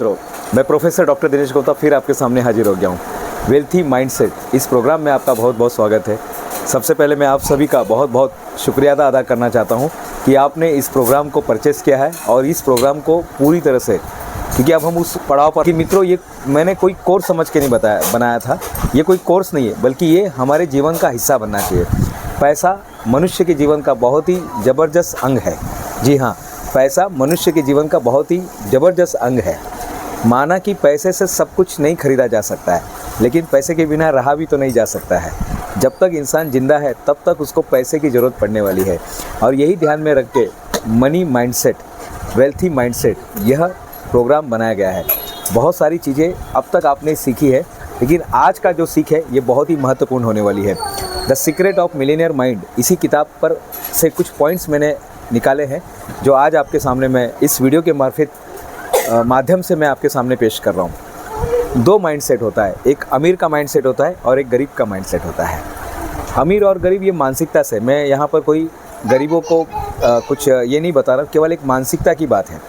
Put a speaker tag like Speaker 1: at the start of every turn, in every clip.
Speaker 1: मित्रों, मैं professor doctor Dinesh Gupta फिर आपके सामने हाजिर हो गया हूँ। वेल्थी माइंडसेट इस प्रोग्राम में आपका बहुत बहुत स्वागत है। सबसे पहले मैं आप सभी का बहुत बहुत शुक्रिया अदा करना चाहता हूँ कि आपने इस प्रोग्राम को परचेस किया है और इस प्रोग्राम को पूरी तरह से, क्योंकि अब हम उस पड़ाव पर कि मित्रों ये मैंने कोई कोर्स समझ के नहीं बनाया था। ये कोई कोर्स नहीं है, बल्कि ये हमारे जीवन का हिस्सा बनना चाहिए। पैसा मनुष्य के जीवन का बहुत ही ज़बरदस्त अंग है। जी हाँ, पैसा मनुष्य के जीवन का बहुत ही ज़बरदस्त अंग है। माना कि पैसे से सब कुछ नहीं खरीदा जा सकता है, लेकिन पैसे के बिना रहा भी तो नहीं जा सकता है। जब तक इंसान जिंदा है तब तक उसको पैसे की ज़रूरत पड़ने वाली है। और यही ध्यान में रख के मनी माइंडसेट, वेल्थी माइंडसेट यह प्रोग्राम बनाया गया है। बहुत सारी चीज़ें अब तक आपने सीखी है, लेकिन आज का जो सीख है ये बहुत ही महत्वपूर्ण होने वाली है। The secret of millionaire mind, इसी किताब पर से कुछ पॉइंट्स मैंने निकाले हैं जो आज आपके सामने मैं इस वीडियो के माध्यम से मैं आपके सामने पेश कर रहा हूँ। दो माइंडसेट होता है, एक अमीर का माइंडसेट होता है और एक गरीब का माइंडसेट होता है। अमीर और गरीब ये मानसिकता से, मैं यहाँ पर कोई गरीबों को कुछ ये नहीं बता रहा, केवल एक मानसिकता की बात है।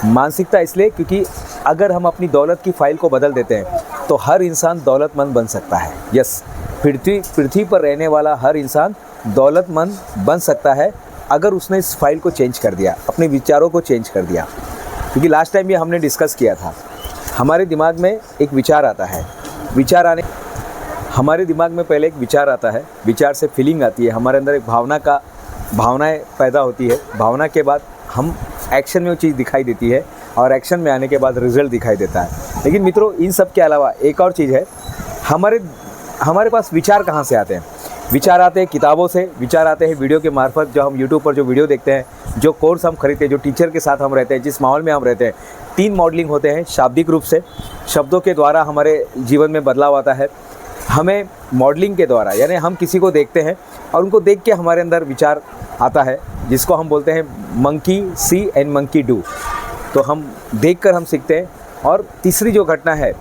Speaker 1: मानसिकता इसलिए क्योंकि अगर हम अपनी दौलत की फाइल को बदल देते हैं तो हर इंसान दौलतमंद बन सकता है। यस, पृथ्वी पर रहने वाला हर इंसान दौलतमंद बन सकता है अगर उसने इस फाइल को चेंज कर दिया, अपने विचारों को चेंज कर दिया। क्योंकि लास्ट टाइम ये हमने डिस्कस किया था, हमारे दिमाग में एक विचार आता है, हमारे दिमाग में पहले एक विचार आता है, विचार से फीलिंग आती है, हमारे अंदर एक भावनाएं पैदा होती है। भावना के बाद हम एक्शन में वो चीज़ दिखाई देती है और एक्शन में आने के बाद रिजल्ट दिखाई देता है। लेकिन मित्रों, इन सब के अलावा एक और चीज़ है, हमारे पास विचार कहाँ से आते हैं? विचार आते हैं किताबों से, विचार आते हैं वीडियो के मार्फत, जो हम यूट्यूब पर जो वीडियो देखते हैं, जो कोर्स हम खरीदते हैं, जो टीचर के साथ हम रहते हैं, जिस माहौल में हम रहते हैं। 3 मॉडलिंग होते हैं शाब्दिक रूप से, शब्दों के द्वारा हमारे जीवन में बदलाव आता है। हमें मॉडलिंग के द्वारा, यानी हम किसी को देखते हैं और उनको देख के हमारे अंदर विचार आता है, जिसको हम बोलते हैं monkey C and monkey do. तो हम देख कर हम सीखते हैं। और तीसरी जो घटना है,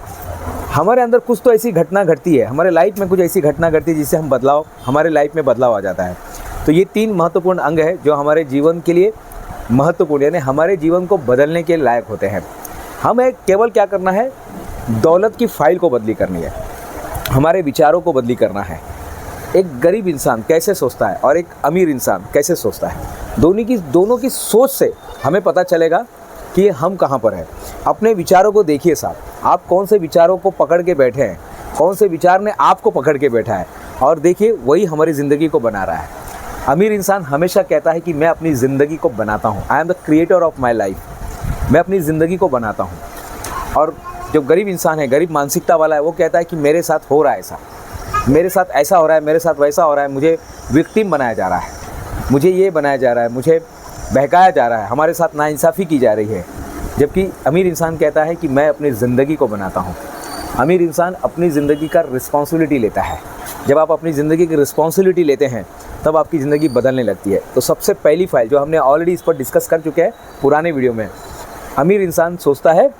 Speaker 1: हमारे अंदर कुछ तो ऐसी घटना घटती है, हमारे लाइफ में कुछ ऐसी घटना घटती है जिससे हमारे लाइफ में बदलाव आ जाता है। तो ये 3 महत्वपूर्ण अंग है जो हमारे जीवन के लिए महत्वपूर्ण, यानी हमारे जीवन को बदलने के लायक होते हैं। हमें केवल क्या करना है, दौलत की फाइल को बदली करनी है, हमारे विचारों को बदली करना है। एक गरीब इंसान कैसे सोचता है और एक अमीर इंसान कैसे सोचता है, दोनों की सोच से हमें पता चलेगा कि हम कहाँ पर हैं। अपने विचारों को देखिए साहब, आप कौन से विचारों को पकड़ के बैठे हैं, कौन से विचार ने आपको पकड़ के बैठा है, और देखिए वही हमारी ज़िंदगी को बना रहा है। अमीर इंसान हमेशा कहता है कि मैं अपनी ज़िंदगी को बनाता हूँ, I am the creator of my life, मैं अपनी ज़िंदगी को बनाता हूँ। और जो गरीब इंसान है, गरीब मानसिकता वाला है, वो कहता है कि मेरे साथ हो रहा है ऐसा, मेरे साथ ऐसा हो रहा है, मेरे साथ वैसा हो रहा है, मुझे विक्टिम बनाया जा रहा है, मुझे ये बनाया जा रहा है, मुझे बहकाया जा रहा है, हमारे साथ नाइंसाफ़ी की जा रही है। जबकि अमीर इंसान कहता है कि मैं अपनी ज़िंदगी को बनाता हूँ। अमीर इंसान अपनी ज़िंदगी का रिस्पॉन्सिबिलिटी लेता है। जब आप अपनी ज़िंदगी की रिस्पॉन्सिबिलिटी लेते हैं तब आपकी ज़िंदगी बदलने लगती है। तो सबसे पहली फाइल जो हमने ऑलरेडी इस पर डिस्कस कर चुके हैं पुराने वीडियो में, अमीर इंसान सोचता है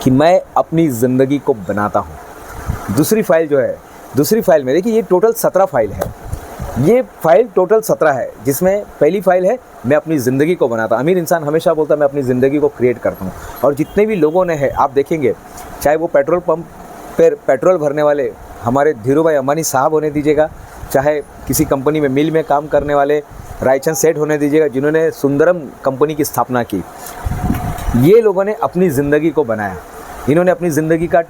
Speaker 1: कि मैं अपनी ज़िंदगी को बनाता हूँ। दूसरी फाइल में देखिए, ये टोटल 17 फाइल है। ये फाइल टोटल 17 है, जिसमें पहली फाइल है मैं अपनी ज़िंदगी को बनाता। अमीर इंसान हमेशा बोलता है मैं अपनी ज़िंदगी को क्रिएट करता हूँ। और जितने भी लोगों ने है, आप देखेंगे, चाहे वो पेट्रोल पंप पर पेट्रोल भरने वाले हमारे धीरू भाई अंबानी साहब होने दीजिएगा, चाहे किसी कंपनी में मिल में काम करने वाले रायचंद सेठ होने दीजिएगा, जिन्होंने सुंदरम कंपनी की स्थापना की, ये लोगों ने अपनी ज़िंदगी को बनाया। इन्होंने अपनी ज़िंदगी का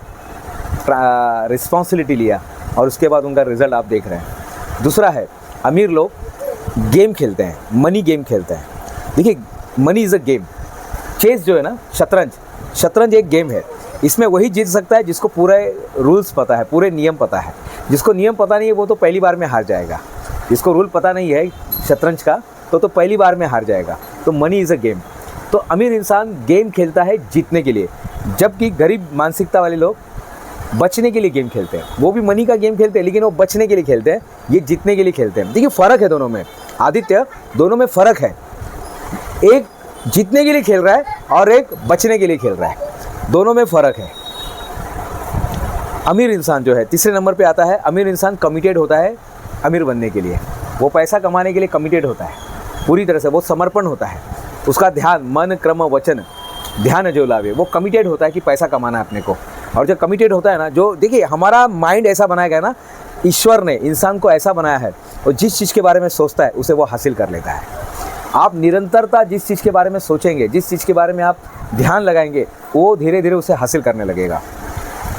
Speaker 1: रिस्पॉन्सिबिलिटी लिया और उसके बाद उनका रिज़ल्ट आप देख रहे हैं। दूसरा है, अमीर लोग गेम खेलते हैं, मनी गेम खेलते हैं। देखिए, money is a game. Chess जो है ना, शतरंज एक गेम है। इसमें वही जीत सकता है जिसको पूरे रूल्स पता है, पूरे नियम पता है। जिसको नियम पता नहीं है वो तो पहली बार में हार जाएगा। जिसको रूल पता नहीं है शतरंज का तो पहली बार में हार जाएगा। तो मनी इज़ अ गेम। तो अमीर इंसान गेम खेलता है जीतने के लिए, जबकि गरीब मानसिकता वाले लोग बचने के लिए गेम खेलते हैं। वो भी मनी का गेम खेलते हैं, लेकिन वो बचने के लिए खेलते हैं, ये जीतने के लिए खेलते हैं। देखिए, फ़र्क है दोनों में आदित्य, दोनों में फ़र्क है। एक जीतने के लिए खेल रहा है और एक बचने के लिए खेल रहा है, दोनों में फ़र्क है। अमीर इंसान जो है तीसरे नंबर पे आता है। अमीर इंसान कमिटेड होता है अमीर बनने के लिए, वो पैसा कमाने के लिए कमिटेड होता है, पूरी तरह से वो समर्पण होता है। उसका ध्यान मन क्रम वचन ध्यान जो लावे, वो कमिटेड होता है कि पैसा कमाना है अपने को। और जो कमिटेड होता है ना, जो देखिए हमारा माइंड ऐसा बनाया गया ना, ईश्वर ने इंसान को ऐसा बनाया है, और जिस चीज़ के बारे में सोचता है उसे वो हासिल कर लेता है। आप निरंतरता जिस चीज़ के बारे में सोचेंगे, जिस चीज़ के बारे में आप ध्यान लगाएंगे, वो धीरे धीरे उसे हासिल करने लगेगा।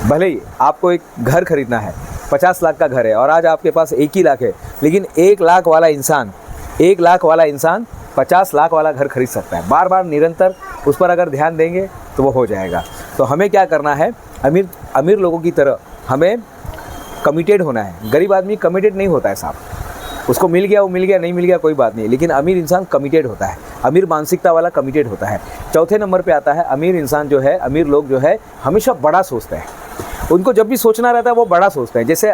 Speaker 1: भले ही आपको एक घर खरीदना है, 50 लाख का घर है और आज आपके पास 1 ही लाख है, लेकिन 1 लाख वाला इंसान 50 लाख वाला घर खरीद सकता है। बार बार निरंतर उस पर अगर ध्यान देंगे तो वो हो जाएगा। तो हमें क्या करना है, अमीर लोगों की तरह हमें कमिटेड होना है। गरीब आदमी कमिटेड नहीं होता है साहब, उसको मिल गया वो मिल गया, नहीं मिल गया कोई बात नहीं, लेकिन अमीर इंसान कमिटेड होता है, अमीर मानसिकता वाला कमिटेड होता है। चौथे नंबर पे आता है अमीर इंसान जो है, अमीर लोग जो है हमेशा बड़ा सोचते हैं। उनको जब भी सोचना रहता है वो बड़ा सोचते हैं। जैसे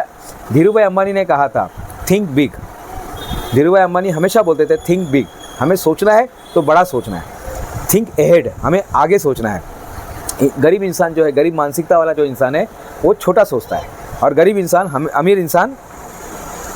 Speaker 1: धीरू भाई अंबानी ने कहा था, थिंक बिग। धीरू भाई अंबानी हमेशा बोलते थे थिंक बिग, हमें सोचना है तो बड़ा सोचना है, थिंक अहेड, हमें आगे सोचना है। गरीब इंसान जो है, गरीब मानसिकता वाला जो इंसान है, वो छोटा सोचता है, और अमीर इंसान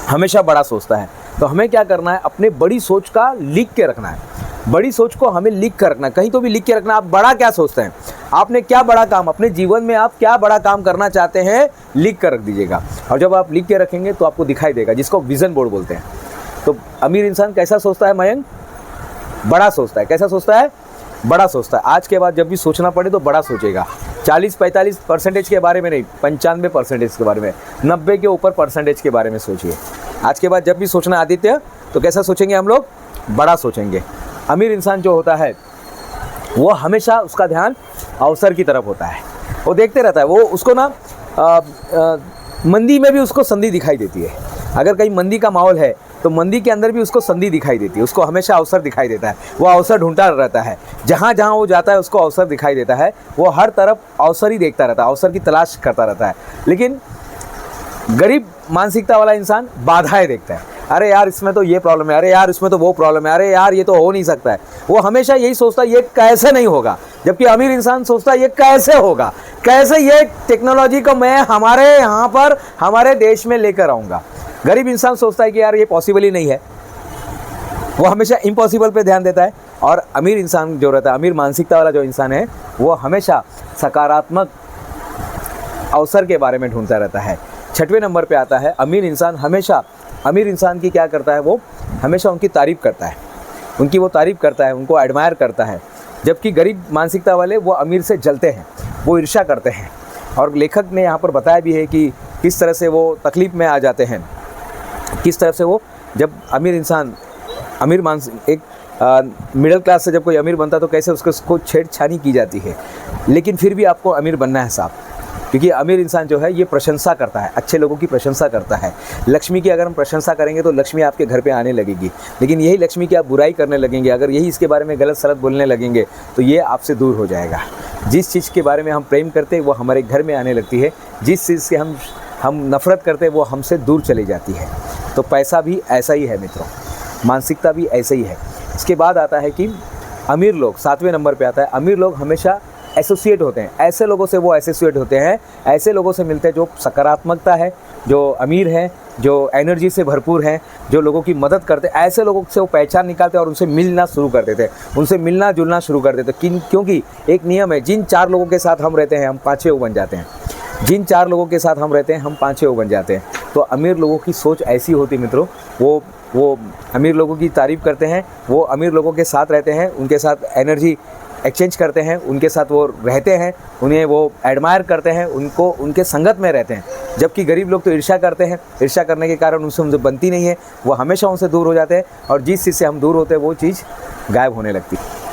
Speaker 1: हमेशा बड़ा सोचता है। तो हमें क्या करना है, अपने बड़ी सोच का लिख के रखना है। बड़ी सोच को हमें लिख कर रखना है, कहीं तो भी लिख के रखना। आप बड़ा क्या सोचते हैं, आपने क्या बड़ा काम अपने जीवन में, आप क्या बड़ा काम करना चाहते हैं, लिख कर रख दीजिएगा। और जब आप लिख के रखेंगे तो आपको दिखाई देगा, जिसको विजन बोर्ड बोलते हैं। तो अमीर इंसान कैसा सोचता है मयंक, बड़ा सोचता है। कैसा सोचता है, बड़ा सोचता है। आज के बाद जब भी सोचना पड़े तो बड़ा सोचेगा। 40-45% के बारे में नहीं, 95% के बारे में, 90 के ऊपर परसेंटेज के बारे में सोचिए। आज के बाद जब भी सोचना आदित्य, तो कैसा सोचेंगे हम लोग, बड़ा सोचेंगे। अमीर इंसान जो होता है वो हमेशा उसका ध्यान अवसर की तरफ होता है, वो देखते रहता है। वो उसको ना मंदी में भी उसको संधि दिखाई देती है। अगर कहीं मंदी का माहौल है तो मंदी के अंदर भी उसको संधि दिखाई देती है, उसको हमेशा अवसर दिखाई देता है। वो अवसर ढूंढता रहता है, जहाँ जहाँ वो जाता है उसको अवसर दिखाई देता है। वो हर तरफ अवसर ही देखता रहता है, अवसर की तलाश करता रहता है। लेकिन गरीब मानसिकता वाला इंसान बाधाएं देखता है, अरे यार इसमें तो ये प्रॉब्लम है, अरे यार इसमें तो वो प्रॉब्लम है, अरे यार ये तो हो नहीं सकता है। वो हमेशा यही सोचता है ये कैसे नहीं होगा, जबकि अमीर इंसान सोचता है ये कैसे होगा, कैसे ये टेक्नोलॉजी को मैं हमारे यहाँ पर हमारे देश में लेकर आऊँगा। गरीब इंसान सोचता है कि यार ये पॉसिबल ही नहीं है, वो हमेशा इम्पॉसिबल पे ध्यान देता है। और अमीर इंसान जो रहता है, अमीर मानसिकता वाला जो इंसान है, वो हमेशा सकारात्मक अवसर के बारे में ढूंढता रहता है। 6वें नंबर पे आता है अमीर इंसान की क्या करता है, वो हमेशा उनकी तारीफ़ करता है, उनकी वो तारीफ़ करता है, उनको एडमायर करता है। जबकि गरीब मानसिकता वाले वो अमीर से जलते हैं, वो ईर्ष्या करते हैं। और लेखक ने यहाँ पर बताया भी है कि किस तरह से वो तकलीफ़ में आ जाते हैं, किस तरह से वो, जब एक मिडिल क्लास से जब कोई अमीर बनता है तो कैसे उसको छेड़छानी की जाती है। लेकिन फिर भी आपको अमीर बनना है साहब, क्योंकि अमीर इंसान जो है ये प्रशंसा करता है, अच्छे लोगों की प्रशंसा करता है। लक्ष्मी की अगर हम प्रशंसा करेंगे तो लक्ष्मी आपके घर पे आने लगेगी, लेकिन यही लक्ष्मी की आप बुराई करने लगेंगे, अगर यही इसके बारे में गलत सलत बोलने लगेंगे तो ये आपसे दूर हो जाएगा। जिस चीज़ के बारे में हम प्रेम करते हैं वो हमारे घर में आने लगती है, जिस चीज़ से हम नफ़रत करते हैं वो हमसे दूर चली जाती है। तो पैसा भी ऐसा ही है मित्रों, मानसिकता भी ऐसे ही है। इसके बाद आता है कि अमीर लोग, 7वें नंबर पे आता है, अमीर लोग हमेशा एसोसिएट होते हैं, ऐसे लोगों से वो एसोसिएट होते हैं, ऐसे लोगों से मिलते हैं जो सकारात्मकता है, जो अमीर हैं, जो एनर्जी से भरपूर हैं, जो लोगों की मदद करते हैं। ऐसे लोगों से वो पहचान निकालते हैं और उनसे मिलना शुरू कर देते हैं, उनसे मिलना जुलना शुरू कर देते हैं। क्योंकि एक नियम है, जिन 4 लोगों के साथ हम रहते हैं हम 5-6 बन जाते हैं, जिन 4 लोगों के साथ हम रहते हैं हम 5-6 बन जाते हैं। तो अमीर लोगों की सोच ऐसी होती मित्रों, वो अमीर लोगों की तारीफ़ करते हैं, वो अमीर लोगों के साथ रहते हैं, उनके साथ एनर्जी एक्सचेंज करते हैं, उनके साथ वो रहते हैं, उन्हें वो एडमायर करते हैं, उनको उनके संगत में रहते हैं। जबकि गरीब लोग तो ईर्ष्या करते हैं, ईर्ष्या करने के कारण उनसे बनती नहीं है, वो हमेशा उनसे दूर हो जाते हैं, और जिस चीज़ से हम दूर होते हैं वो चीज़ गायब होने लगती है।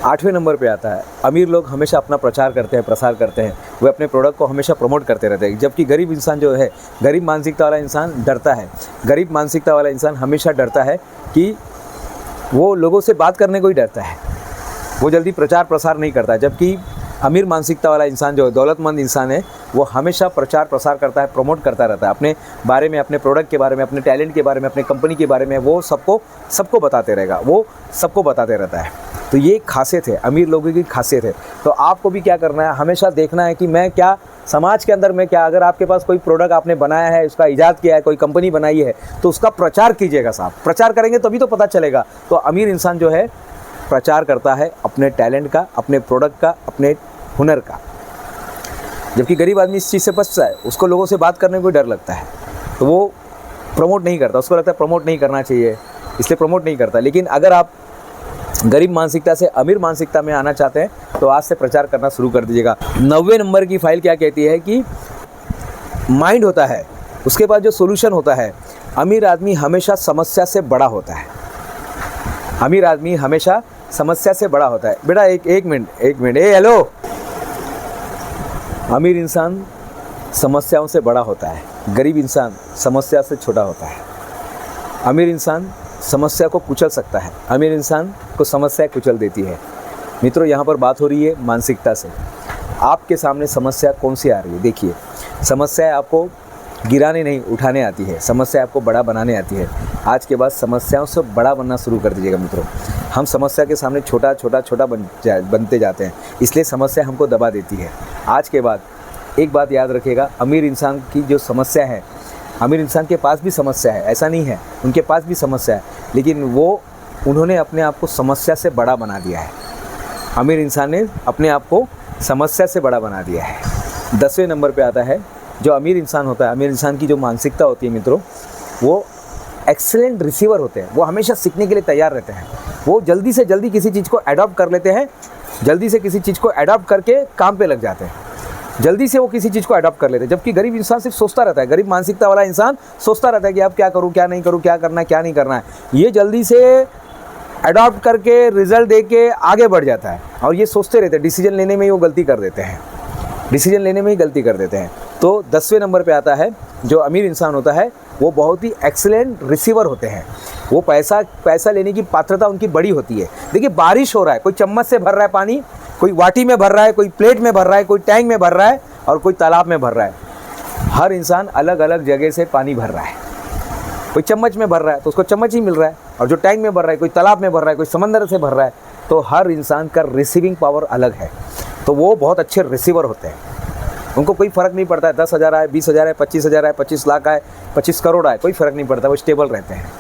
Speaker 1: 8वें नंबर पे आता है अमीर लोग हमेशा अपना प्रचार करते हैं, प्रसार करते हैं, वे अपने प्रोडक्ट को हमेशा प्रमोट करते रहते हैं। जबकि गरीब इंसान जो है, गरीब मानसिकता वाला इंसान डरता है, गरीब मानसिकता वाला इंसान हमेशा डरता है कि वो लोगों से बात करने को ही डरता है, वो जल्दी प्रचार प्रसार नहीं करता है। जबकि अमीर मानसिकता वाला इंसान जो दौलतमंद इंसान है, वो हमेशा प्रचार प्रसार करता है, प्रमोट करता रहता है, अपने बारे में, अपने प्रोडक्ट के बारे में, अपने टैलेंट के बारे में, अपने कंपनी के बारे में वो सबको बताते रहेगा, वो सबको बताते रहता है। तो ये खासियत है, अमीर लोगों की खासियत है। तो आपको भी क्या करना है, हमेशा देखना है कि मैं क्या समाज के अंदर में क्या, अगर आपके पास कोई प्रोडक्ट आपने बनाया है, उसका ईजाद किया है, कोई कंपनी बनाई है, तो उसका प्रचार कीजिएगा साहब। प्रचार करेंगे तभी तो पता चलेगा। तो अमीर इंसान जो है प्रचार करता है अपने टैलेंट का, अपने प्रोडक्ट का, अपने हुनर का। जबकि गरीब आदमी इस चीज़ से बचता है, उसको लोगों से बात करने में कोई डर लगता है, तो वो प्रमोट नहीं करता, उसको लगता है प्रमोट नहीं करना चाहिए, इसलिए प्रमोट नहीं करता। लेकिन अगर आप गरीब मानसिकता से अमीर मानसिकता में आना चाहते हैं तो आज से प्रचार करना शुरू कर दीजिएगा। 90 नंबर की फाइल क्या कहती है कि माइंड होता है, उसके बाद जो सोल्यूशन होता है। अमीर आदमी हमेशा समस्या से बड़ा होता है। अमीर आदमी हमेशा समस्या से बड़ा होता है। बेटा एक मिनट, ए हेलो। अमीर इंसान समस्याओं से बड़ा होता है, गरीब इंसान समस्या से छोटा होता है। अमीर इंसान समस्या को कुचल सकता है, अमीर इंसान को समस्या कुचल देती है। मित्रों, यहाँ पर बात हो रही है मानसिकता से। आपके सामने समस्या कौन सी आ रही है? देखिए, समस्या आपको गिराने नहीं, उठाने आती है। समस्या आपको बड़ा बनाने आती है। आज के बाद समस्याओं से बड़ा बनना शुरू कर दीजिएगा मित्रों। हम समस्या के सामने छोटा बनते जाते हैं, इसलिए समस्या हमको दबा देती है। आज के बाद एक बात याद रखिएगा, अमीर इंसान की जो समस्या है, अमीर इंसान के पास भी समस्या है, ऐसा नहीं है, उनके पास भी समस्या है, लेकिन उन्होंने अपने आप को समस्या से बड़ा बना दिया है। अमीर इंसान ने अपने आप को समस्या से बड़ा बना दिया है। 10वें नंबर पे आता है जो अमीर इंसान होता है। अमीर इंसान की जो मानसिकता होती है मित्रों, वो एक्सीलेंट रिसीवर होते हैं। वो हमेशा सीखने के लिए तैयार रहते हैं। वो जल्दी से जल्दी किसी चीज़ को अडॉप्ट कर लेते हैं, जल्दी से किसी चीज़ को अडॉप्ट करके काम पे लग जाते हैं, जल्दी से वो किसी चीज़ को अडॉप्ट कर लेते हैं। जबकि गरीब इंसान सिर्फ सोचता रहता है, गरीब मानसिकता वाला इंसान सोचता रहता है कि अब क्या करूँ, क्या नहीं करूँ, क्या करना है, क्या नहीं करना है। ये जल्दी से अडॉप्ट करके रिजल्ट दे के आगे बढ़ जाता है, और ये सोचते रहते हैं, डिसीजन लेने में ही वो गलती कर देते हैं, डिसीजन लेने में ही गलती कर देते हैं। तो 10वें नंबर पे आता है जो अमीर इंसान होता है, वो बहुत ही एक्सीलेंट रिसीवर होते हैं। वो पैसा लेने की पात्रता उनकी बड़ी होती है। देखिए, बारिश हो रहा है, कोई चम्मच से भर रहा है पानी, कोई वाटी में भर रहा है, कोई प्लेट में भर रहा है, कोई टैंक में भर रहा है, और कोई तालाब में भर रहा है। हर इंसान अलग अलग जगह से पानी भर रहा है। कोई चम्मच में भर रहा है तो उसको चम्मच ही मिल रहा है, और जो टैंक में भर रहा है, कोई तालाब में भर रहा है, कोई समंदर से भर रहा है। तो हर इंसान का रिसीविंग पावर अलग है, तो वो बहुत अच्छे रिसीवर होते हैं। उनको कोई फ़र्क नहीं पड़ता है 10,000 आए, 20,000 आए, 25,000 आए, 25 लाख आए, 25 करोड़ आए, कोई फ़र्क नहीं पड़ता, वो स्टेबल रहते हैं।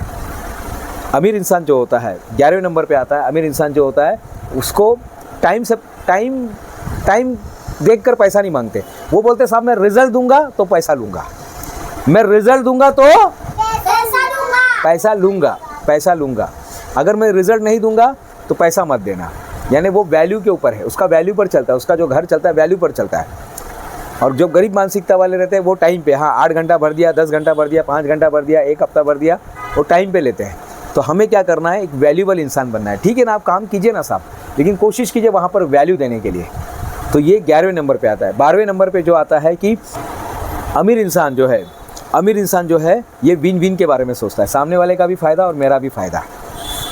Speaker 1: अमीर इंसान जो होता है 11वें नंबर पे आता है। अमीर इंसान जो होता है उसको टाइम देखकर पैसा नहीं मांगते। वो बोलते साहब मैं रिजल्ट दूंगा तो पैसा लूँगा, मैं रिजल्ट दूंगा तो पैसा लूँगा, अगर मैं रिजल्ट नहीं दूंगा तो पैसा मत देना। यानी वो वैल्यू के ऊपर है, उसका वैल्यू पर चलता है, उसका जो घर चलता है वैल्यू पर चलता है। और जो गरीब मानसिकता वाले रहते हैं वो टाइम पे, हाँ 8 घंटा भर दिया, 10 घंटा भर दिया, 5 घंटा भर दिया, 1 हफ्ता भर दिया, वो टाइम पे लेते हैं। तो हमें क्या करना है, एक वैल्यूबल इंसान बनना है। ठीक है ना, आप काम कीजिए ना साहब, लेकिन कोशिश कीजिए वहाँ पर वैल्यू देने के लिए। तो ये 11वें नंबर पे आता है। 12वें नंबर पे जो आता है कि अमीर इंसान जो है ये विन विन के बारे में सोचता है। सामने वाले का भी फ़ायदा और मेरा भी फ़ायदा।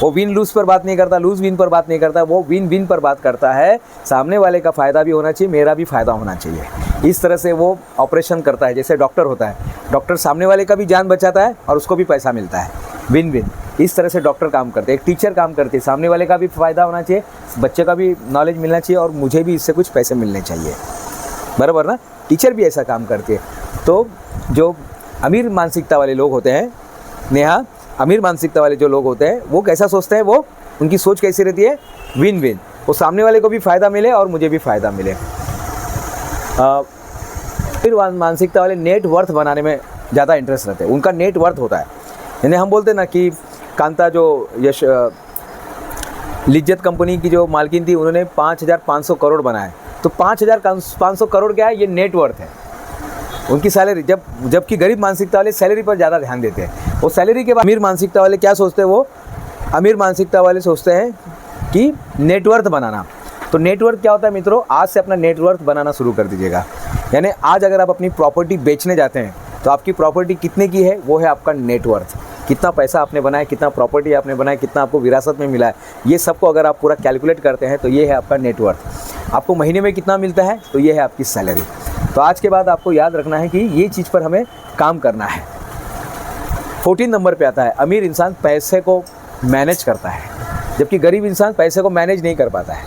Speaker 1: वो विन लूज़ पर बात नहीं करता, लूज़ विन पर बात नहीं करता, वो विन विन पर बात करता है। सामने वाले का फ़ायदा भी होना चाहिए, मेरा भी फ़ायदा होना चाहिए। इस तरह से वो ऑपरेशन करता है। जैसे डॉक्टर होता है, डॉक्टर सामने वाले का भी जान बचाता है और उसको भी पैसा मिलता है, विन विन। इस तरह से डॉक्टर काम करते हैं। एक टीचर काम करती है, सामने वाले का भी फ़ायदा होना चाहिए, बच्चे का भी नॉलेज मिलना चाहिए, और मुझे भी इससे कुछ पैसे मिलने चाहिए, बराबर ना। टीचर भी ऐसा काम करती है। तो जो अमीर मानसिकता वाले लोग होते हैं, नेहा, अमीर मानसिकता वाले जो लोग होते हैं वो कैसा सोचते हैं, वो उनकी सोच कैसी रहती है, विन विन। वो सामने वाले को भी फ़ायदा मिले और मुझे भी फ़ायदा मिले। फिर मानसिकता वाले नेट वर्थ बनाने में ज़्यादा इंटरेस्ट रहते हैं, उनका नेट वर्थ होता है। यानी हम बोलते हैं ना कि कांता जो लिज्जत कंपनी की जो मालकिन थी, उन्होंने 5,500 करोड़ बनाए। तो 5,500 करोड़ क्या है, ये नेट वर्थ है उनकी सैलरी। जबकि गरीब मानसिकता वाले सैलरी पर ज़्यादा ध्यान देते हैं। वो सैलरी के बाद अमीर मानसिकता वाले क्या सोचते हैं, वो अमीर मानसिकता वाले सोचते हैं कि नेटवर्थ बनाना। तो नेटवर्थ क्या होता है मित्रों, आज से अपना नेटवर्थ बनाना शुरू कर दीजिएगा। यानी आज अगर आप अपनी प्रॉपर्टी बेचने जाते हैं तो आपकी प्रॉपर्टी कितने की है, वो है आपका नेटवर्थ। कितना पैसा आपने बनाया, कितना प्रॉपर्टी आपने बनाया, कितना आपको विरासत में मिला है, ये सबको अगर आप पूरा कैलकुलेट करते हैं तो ये है आपका नेटवर्थ। आपको महीने में कितना मिलता है, तो ये है आपकी सैलरी। तो आज के बाद आपको याद रखना है कि ये चीज़ पर हमें काम करना है। 14 नंबर पे आता है, अमीर इंसान पैसे को मैनेज करता है, जबकि गरीब इंसान पैसे को मैनेज नहीं कर पाता है।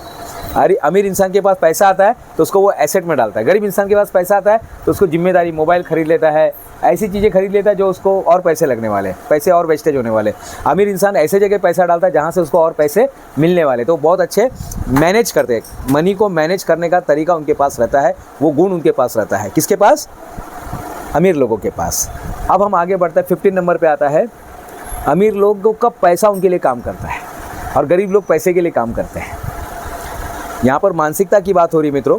Speaker 1: अरे अमीर इंसान के पास पैसा आता है तो उसको वो एसेट में डालता है, गरीब इंसान के पास पैसा आता है तो उसको जिम्मेदारी, मोबाइल खरीद लेता है, ऐसी चीज़ें खरीद लेता है जो उसको और पैसे लगने वाले, पैसे और वेस्टेज होने वाले। अमीर इंसान ऐसे जगह पैसा डालता है जहाँ से उसको और पैसे मिलने वाले। तो बहुत अच्छे मैनेज करते हैं, मनी को मैनेज करने का तरीका उनके पास रहता है, वो गुण उनके पास रहता है। किसके पास? अमीर लोगों के पास। अब हम आगे बढ़ते हैं, 15 नंबर पे आता है, अमीर लोगों का पैसा उनके लिए काम करता है और गरीब लोग पैसे के लिए काम करते हैं। यहाँ पर मानसिकता की बात हो रही है मित्रों।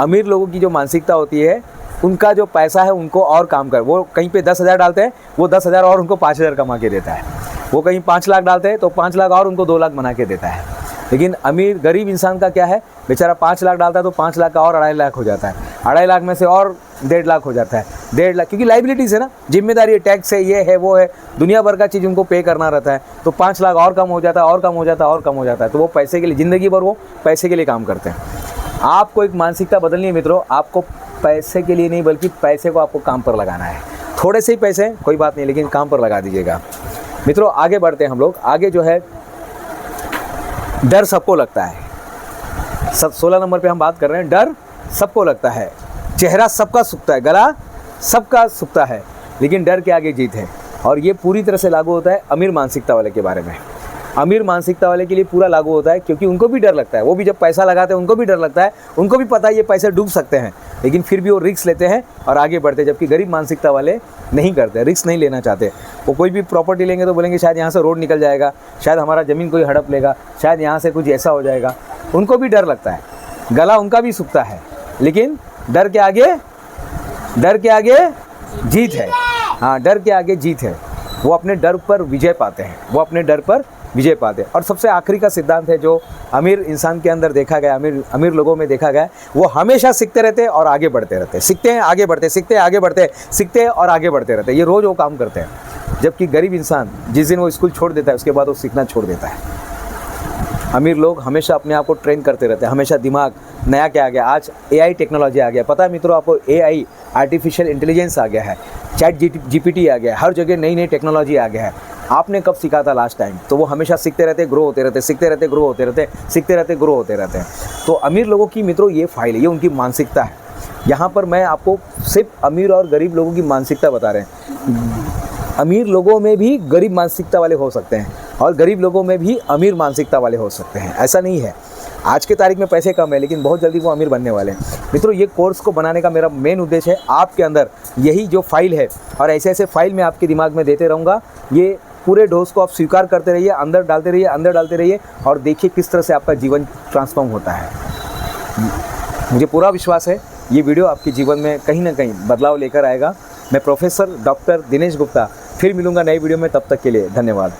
Speaker 1: अमीर लोगों की जो मानसिकता होती है, उनका जो पैसा है उनको और काम कर, वो कहीं पे 10,000 डालते हैं, वो 10,000 और उनको 5,000 कमा के देता है। वो कहीं 5 लाख डालते हैं तो 5 लाख और उनको 2 लाख बना के देता है। लेकिन गरीब इंसान का क्या है, बेचारा 5 लाख डालता है तो 5 लाख का और 2.5 लाख हो जाता है, 2.5 लाख में से और 1.5 लाख हो जाता है, 1.5 लाख, क्योंकि लाइबिलिटीज़ है ना, जिम्मेदारी है, टैक्स है, ये है वो है, दुनिया भर का चीज़ उनको पे करना रहता है। तो 5 लाख और कम हो जाता है, और कम हो जाता है, और कम हो जाता है। तो वो पैसे के लिए, ज़िंदगी भर वो पैसे के लिए काम करते हैं। आपको एक मानसिकता बदलनी है मित्रों, आपको पैसे के लिए नहीं बल्कि पैसे को आपको काम पर लगाना है। थोड़े से ही पैसे कोई बात नहीं, लेकिन काम पर लगा दीजिएगा। मित्रों आगे बढ़ते हैं हम लोग। आगे जो है, डर सबको लगता है। 16 नंबर पे हम बात कर रहे हैं, डर सबको लगता है, चेहरा सबका सूखता है, गला सबका सूखता है, लेकिन डर के आगे जीत है। और ये पूरी तरह से लागू होता है अमीर मानसिकता वाले के बारे में। अमीर मानसिकता वाले के लिए पूरा लागू होता है, क्योंकि उनको भी डर लगता है, वो भी जब पैसा लगाते हैं उनको भी डर लगता है, उनको भी पता है ये पैसे डूब सकते हैं, लेकिन फिर भी वो रिस्क लेते हैं और आगे बढ़ते हैं। जबकि गरीब मानसिकता वाले नहीं करते, रिस्क नहीं लेना चाहते। वो कोई भी प्रॉपर्टी लेंगे तो बोलेंगे शायद यहाँ से रोड निकल जाएगा, शायद हमारा ज़मीन कोई हड़प लेगा, शायद यहाँ से कुछ ऐसा हो जाएगा। उनको भी डर लगता है, गला उनका भी सूखता है, लेकिन डर के आगे जीत है। हाँ, डर के आगे जीत है। वो अपने डर पर विजय पाते हैं, वो अपने डर पर विजय पाते हैं। और सबसे आखिरी का सिद्धांत है जो अमीर इंसान के अंदर देखा गया, अमीर लोगों में देखा गया, वो हमेशा सीखते रहते हैं और आगे बढ़ते रहते हैं, सीखते हैं आगे बढ़ते, सीखते हैं आगे बढ़ते, सीखते हैं और आगे बढ़ते रहते हैं। ये रोज़ वो काम करते हैं। जबकि गरीब इंसान जिस दिन वो स्कूल छोड़ देता है उसके बाद वो सीखना छोड़ देता है। अमीर लोग हमेशा अपने आप को ट्रेन करते रहते हैं, हमेशा दिमाग नया क्या आ गया, आज AI टेक्नोलॉजी आ गया, पता है मित्रों आपको, AI आर्टिफिशियल इंटेलिजेंस आ गया है, चैट GPT आ गया है, हर जगह नई नई टेक्नोलॉजी आ गया है। आपने कब सीखा था लास्ट टाइम? तो वो हमेशा सीखते रहते, ग्रो होते रहते, सीखते रहते, ग्रो होते रहते, सीखते रहते, ग्रो होते रहते हैं। तो अमीर लोगों की मित्रों ये फाइल है, ये उनकी मानसिकता है। यहाँ पर मैं आपको सिर्फ अमीर और गरीब लोगों की मानसिकता बता रहे हैं। अमीर लोगों में भी गरीब मानसिकता वाले हो सकते हैं और गरीब लोगों में भी अमीर मानसिकता वाले हो सकते हैं, ऐसा नहीं है। आज के तारीख में पैसे कम है, लेकिन बहुत जल्दी वो अमीर बनने वाले हैं। मित्रों ये कोर्स को बनाने का मेरा मेन उद्देश्य है आपके अंदर यही जो फाइल है, और ऐसे ऐसे फाइल मैं आपके दिमाग में देते रहूँगा। ये पूरे डोज को आप स्वीकार करते रहिए, अंदर डालते रहिए, अंदर डालते रहिए, और देखिए किस तरह से आपका जीवन ट्रांसफॉर्म होता है। मुझे पूरा विश्वास है ये वीडियो आपके जीवन में कहीं ना कहीं बदलाव लेकर आएगा। मैं प्रोफेसर डॉक्टर दिनेश गुप्ता फिर मिलूँगा नई वीडियो में, तब तक के लिए धन्यवाद।